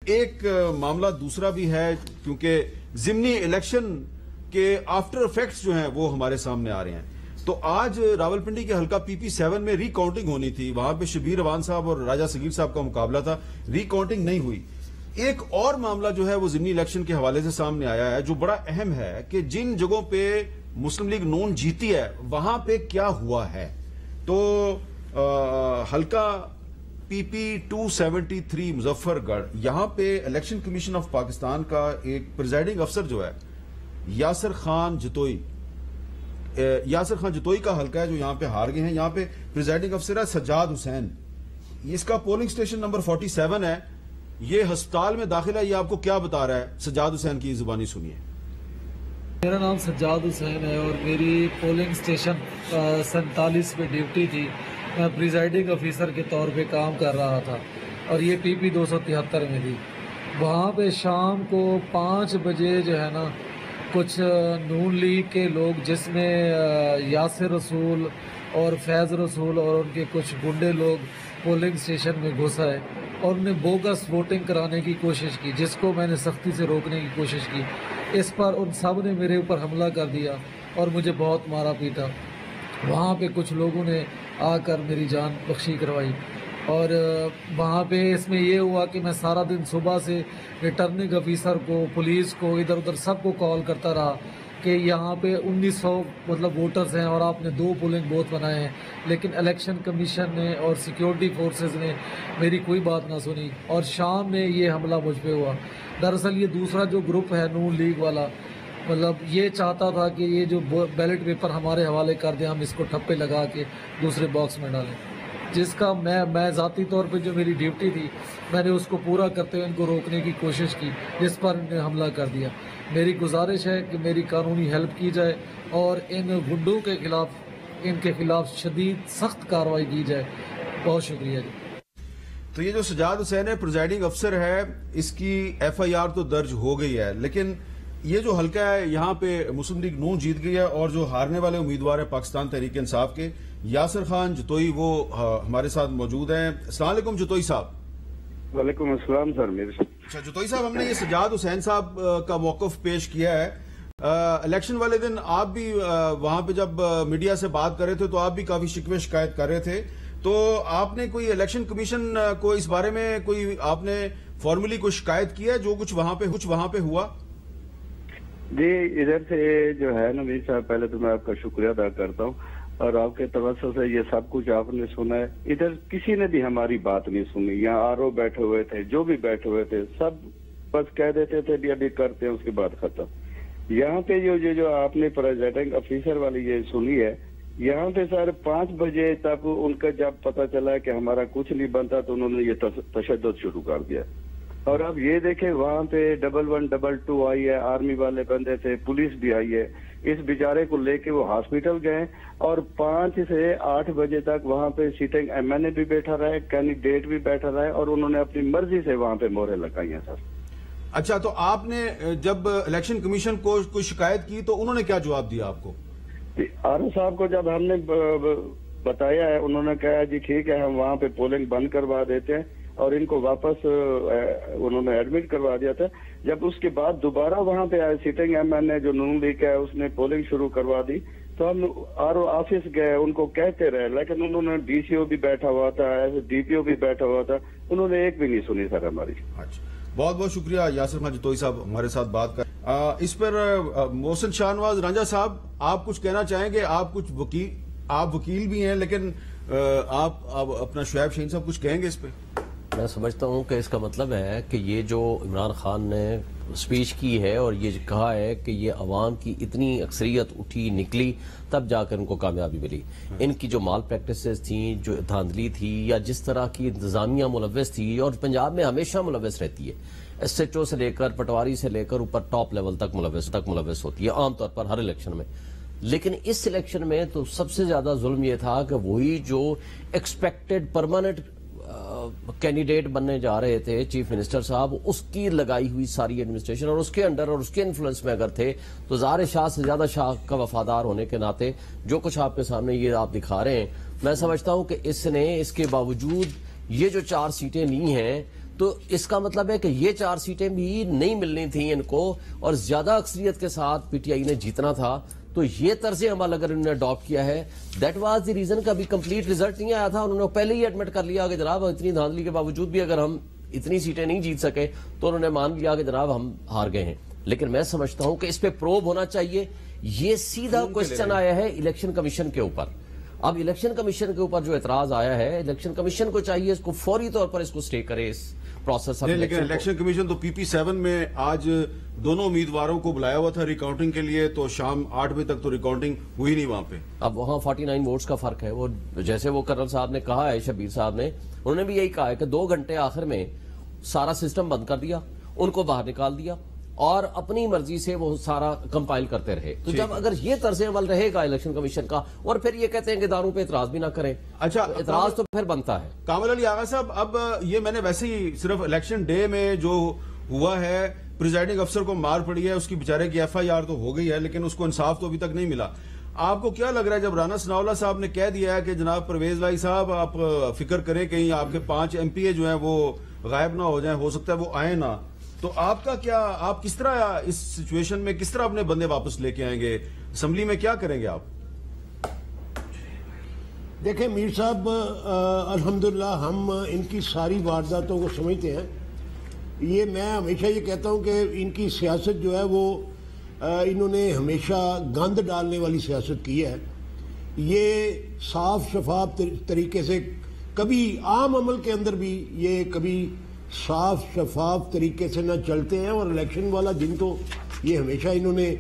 ایک معاملہ دوسرا بھی ہے کیونکہ ضمنی الیکشن کے آفٹر افیکٹس جو ہیں وہ ہمارے سامنے آ رہے ہیں. تو آج راولپنڈی کے حلقہ پی پی 7 میں ری کاؤنٹنگ ہونی تھی. وہاں پہ شبیر اوان صاحب اور راجہ صغیر صاحب کا مقابلہ تھا. ری کاؤنٹنگ نہیں ہوئی. ایک اور معاملہ جو ہے وہ ضمنی الیکشن کے حوالے سے سامنے آیا ہے جو بڑا اہم ہے کہ جن جگہوں پہ مسلم لیگ نون جیتی ہے وہاں پہ کیا ہوا ہے. تو حلقہ پی پی 273 مظفر گڑھ، یہاں پہ الیکشن کمیشن آف پاکستان کا ایک پریزائڈنگ افسر جو ہے یاسر خان جتوئی کا حلقہ ہے جو یہاں پہ ہار گئے ہیں. یہاں پہ پریزائڈنگ افسر ہے سجاد حسین. اس کا پولنگ سٹیشن نمبر 47 ہے. یہ ہسپتال میں داخل ہے. یہ آپ کو کیا بتا رہا ہے؟ سجاد حسین کی زبانی سنیے. میرا نام سجاد حسین ہے اور میری پولنگ سٹیشن 47 پہ ڈیوٹی تھی. میں پریزائڈنگ آفیسر کے طور پہ کام کر رہا تھا اور یہ پی پی 273 میں تھی. وہاں پہ شام کو 5 بجے جو ہے نا کچھ نون لیگ کے لوگ جس میں یاسر رسول اور فیض رسول اور ان کے کچھ گنڈے لوگ پولنگ سٹیشن میں گھس آئے اور انہیں بوگس ووٹنگ کرانے کی کوشش کی، جس کو میں نے سختی سے روکنے کی کوشش کی. اس پر ان سب نے میرے اوپر حملہ کر دیا اور مجھے بہت مارا پیٹا. وہاں پہ کچھ لوگوں نے آ کر میری جان بخشی کروائی اور وہاں پہ اس میں یہ ہوا کہ میں سارا دن صبح سے ریٹرننگ آفیسر کو، پولیس کو، ادھر ادھر سب کو کال کرتا رہا کہ یہاں پہ 1900 ووٹرز ہیں اور آپ نے 2 پولنگ بوتھ بنائے ہیں. لیکن الیکشن کمیشن نے اور سیکیورٹی فورسز نے میری کوئی بات نہ سنی اور شام میں یہ حملہ مجھ پہ ہوا. دراصل یہ دوسرا جو گروپ ہے نون لیگ والا یہ چاہتا تھا کہ یہ جو بیلٹ پیپر ہمارے حوالے کر دیں، ہم اس کو ٹھپے لگا کے دوسرے باکس میں ڈالیں، جس کا میں ذاتی طور پہ جو میری ڈیوٹی تھی میں نے اس کو پورا کرتے ہوئے ان کو روکنے کی کوشش کی، جس پر انہوں نے حملہ کر دیا. میری گزارش ہے کہ میری قانونی ہیلپ کی جائے اور ان گنڈوں کے خلاف شدید سخت کارروائی کی جائے. بہت شکریہ جی. تو یہ جو سجاد حسین ہے پریزائڈنگ افسر ہے، اس کی ایف آئی آر تو درج ہو گئی ہے، لیکن یہ جو حلقہ ہے یہاں پہ مسلم لیگ نون جیت گئی ہے اور جو ہارنے والے امیدوار ہیں پاکستان تحریک انصاف کے یاسر خان جتوئی وہ ہمارے ساتھ موجود ہیں. السلام علیکم جتوئی صاحب. وعلیکم السلام سر. اچھا جتوئی صاحب، ہم نے یہ سجاد حسین صاحب کا موقف پیش کیا ہے. الیکشن والے دن آپ بھی وہاں پہ جب میڈیا سے بات کر رہے تھے تو آپ بھی کافی شکوے شکایت کر رہے تھے. تو آپ نے کوئی الیکشن کمیشن کو اس بارے میں کوئی آپ نے فارملی کوئی شکایت کی ہے جو کچھ وہاں پہ ہوا؟ جی ادھر سے جو ہے نا میر صاحب، پہلے تو میں آپ کا شکریہ ادا کرتا ہوں اور آپ کے توسط سے یہ سب کچھ آپ نے سنا ہے. ادھر کسی نے بھی ہماری بات نہیں سنی. یہاں آر او بیٹھے ہوئے تھے، جو بھی بیٹھے ہوئے تھے، سب بس کہہ دیتے تھے بھی ابھی کرتے ہیں، اس کے بعد ختم. یہاں پہ جو آپ نے پریزائڈنگ آفیسر والی یہ سنی ہے، یہاں پہ سر 5 بجے تک ان کا جب پتہ چلا کہ ہمارا کچھ نہیں بنتا تو انہوں نے یہ تشدد شروع کر دیا. اور اب یہ دیکھیں وہاں پہ 1122 آئی ہے، آرمی والے بندے تھے، پولیس بھی آئی ہے. اس بیچارے کو لے کے وہ ہاسپٹل گئے اور 5 سے 8 بجے تک وہاں پہ سیٹنگ ایم این اے بھی بیٹھا رہا ہے، کینڈیڈیٹ بھی بیٹھا رہا ہے اور انہوں نے اپنی مرضی سے وہاں پہ مہریں لگائی ہیں سر. اچھا، تو آپ نے جب الیکشن کمیشن کو کوئی شکایت کی تو انہوں نے کیا جواب دیا آپ کو؟ آر او صاحب کو جب ہم نے بتایا ہے، انہوں نے کہا جی ٹھیک ہے، ہم وہاں پہ پولنگ بند کروا دیتے ہیں اور ان کو واپس انہوں نے ایڈمٹ کروا دیا تھا. جب اس کے بعد دوبارہ وہاں پہ آئے سیٹنگ ایم این اے جو نون لیگ ہے، اس نے پولنگ شروع کروا دی تو ہم آر او آفس گئے، ان کو کہتے رہے، لیکن انہوں نے ڈی سی او بھی بیٹھا ہوا تھا، ایسے ڈی پی او بھی بیٹھا ہوا تھا، انہوں نے ایک بھی نہیں سنی سر ہماری. اچھا، بہت بہت شکریہ یاسر خان جتوئی صاحب ہمارے ساتھ بات کر. اس پر محسن شاہ نواز رانجھا صاحب آپ کچھ کہنا چاہیں گے؟ آپ وکیل بھی ہیں، لیکن آپ اپنا شعیب شہین صاحب کچھ کہیں گے اس پہ؟ میں سمجھتا ہوں کہ اس کا مطلب ہے کہ یہ جو عمران خان نے سپیچ کی ہے اور یہ کہا ہے کہ یہ عوام کی اتنی اکثریت اٹھی نکلی تب جا کر ان کو کامیابی ملی. ان کی جو مال پریکٹسز تھیں، جو دھاندلی تھی یا جس طرح کی انتظامیہ ملوث تھی، اور پنجاب میں ہمیشہ ملوث رہتی ہے، ایس ایچ او سے لے کر پٹواری سے لے کر اوپر ٹاپ لیول تک ملوث ہوتی ہے عام طور پر ہر الیکشن میں. لیکن اس الیکشن میں تو سب سے زیادہ ظلم یہ تھا کہ وہی جو ایکسپیکٹڈ پرماننٹ کینڈیڈیٹ بننے جا رہے تھے چیف منسٹر صاحب، اس کی لگائی ہوئی ساری ایڈمنسٹریشن اور اس کے انڈر اور اس کے انفلوئنس میں اگر تھے تو ظاہر شاہ سے زیادہ شاہ کا وفادار ہونے کے ناطے جو کچھ آپ کے سامنے یہ آپ دکھا رہے ہیں، میں سمجھتا ہوں کہ اس نے اس کے باوجود یہ جو 4 سیٹیں لی ہیں تو اس کا مطلب ہے کہ یہ 4 سیٹیں بھی نہیں ملنی تھیں ان کو اور زیادہ اکثریت کے ساتھ پی ٹی آئی نے جیتنا تھا. تو یہ طرز عمل اگر انہوں نے اڈاپٹ کیا ہے دیٹ واز دی ریزن کا بھی کمپلیٹ ریزلٹ نہیں آیا تھا. انہوں نے پہلے ہی ایڈمٹ کر لیا کہ جناب اتنی دھاندلی کے باوجود بھی اگر ہم اتنی سیٹیں نہیں جیت سکے تو انہوں نے مان لیا کہ جناب ہم ہار گئے ہیں. لیکن میں سمجھتا ہوں کہ اس پہ پروب ہونا چاہیے. یہ سیدھا کوشچن آیا ہے الیکشن کمیشن کے اوپر. اب الیکشن کمیشن کے اوپر جو اعتراض آیا ہے الیکشن کمیشن کو چاہیے اس کو فوری طور پر اس کو سٹے کرے اس پروسیس. لیکن الیکشن کمیشن تو پی پی 7 میں آج دونوں امیدواروں کو بلایا ہوا تھا ریکاؤنٹنگ کے لیے, تو شام 8 بجے تک تو ریکاؤنٹنگ ہوئی نہیں وہاں پہ. اب وہاں 49 ووٹس کا فرق ہے. وہ جیسے وہ کرنل صاحب نے کہا ہے, شبیر صاحب نے, انہوں نے بھی یہی کہا ہے کہ 2 گھنٹے آخر میں سارا سسٹم بند کر دیا, ان کو باہر نکال دیا اور اپنی مرضی سے وہ سارا کمپائل کرتے رہے. تو جب اگر یہ طرز عمل رہے گا الیکشن کمیشن کا اور پھر یہ کہتے ہیں کہ اداروں پہ اعتراض بھی نہ کریں, اچھا اعتراض تو پھر بنتا ہے. کامل علی آغا صاحب, اب یہ میں نے ویسے ہی صرف الیکشن ڈے میں جو ہوا ہے پریزائڈنگ افسر کو مار پڑی ہے, اس کی بیچارے کی ایف آئی آر تو ہو گئی ہے لیکن اس کو انصاف تو ابھی تک نہیں ملا. آپ کو کیا لگ رہا ہے جب رانا ثناءاللہ صاحب نے کہہ دیا ہے کہ جناب پرویز لائی صاحب آپ فکر کریں کہیں آپ کے 5 ایم پی اے جو ہیں وہ غائب نہ ہو جائیں, ہو سکتا ہے وہ آئیں نہ, تو آپ کا کیا, آپ کس طرح اس سچویشن میں کس طرح اپنے بندے واپس لے کے آئیں گے, اسمبلی میں کیا کریں گے آپ؟ دیکھیں میر صاحب, الحمدللہ ہم ان کی ساری وارداتوں کو سمجھتے ہیں. یہ میں ہمیشہ یہ کہتا ہوں کہ ان کی سیاست جو ہے وہ انہوں نے ہمیشہ گند ڈالنے والی سیاست کی ہے. یہ صاف شفاف طریقے سے کبھی عام عمل کے اندر بھی یہ کبھی صاف شفاف طریقے سے نہ چلتے ہیں, اور الیکشن والا دن تو یہ ہمیشہ انہوں نے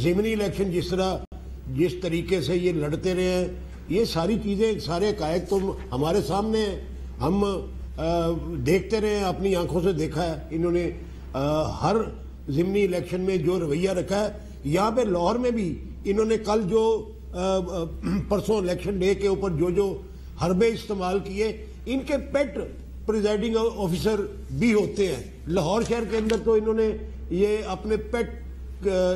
ضمنی الیکشن جس طریقے سے یہ لڑتے رہے ہیں, یہ ساری چیزیں سارے حقائق تو ہمارے سامنے ہیں, ہم دیکھتے رہے ہیں, اپنی آنکھوں سے دیکھا ہے. انہوں نے ہر ضمنی الیکشن میں جو رویہ رکھا ہے, یہاں پہ لاہور میں بھی انہوں نے کل جو پرسوں الیکشن ڈے کے اوپر جو حربے استعمال کیے, ان کے پیٹ پریزائڈنگ آفیسر بھی ہوتے ہیں. لاہور شہر کے اندر تو انہوں نے یہ اپنے پیٹ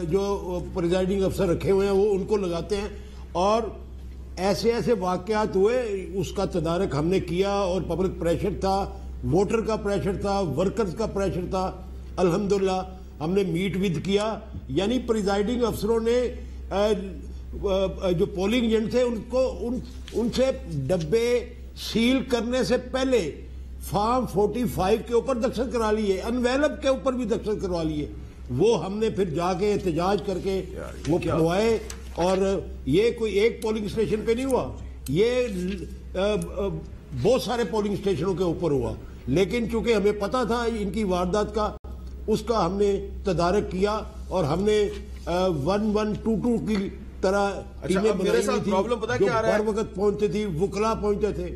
جو پریزائڈنگ افسر رکھے ہوئے ہیں وہ ان کو لگاتے ہیں, اور ایسے ایسے واقعات ہوئے, اس کا تدارک ہم نے کیا, اور پبلک پریشر تھا, ووٹر کا پریشر تھا, ورکرز کا پریشر تھا. الحمدللہ ہم نے میٹ ود کیا, یعنی پریزائڈنگ افسروں نے جو پولنگ ایجنٹ تھے ان سے ڈبے سیل کرنے سے پہلے فارم 45 کے اوپر دستخط کرا لیے, انویلپ کے اوپر بھی دستخط کروا لیے. وہ ہم نے پھر جا کے احتجاج کر کے وہ کھلوائے, اور یہ کوئی ایک پولنگ اسٹیشن پہ نہیں ہوا, یہ بہت سارے پولنگ اسٹیشنوں کے اوپر ہوا. لیکن چونکہ ہمیں پتا تھا ان کی واردات کا, اس کا ہم نے تدارک کیا, اور ہم نے 1122 کی طرح ٹیمیں بنائی ہوئی تھی جو ہر وقت پہنچتے تھی, وکلا پہنچتے تھے.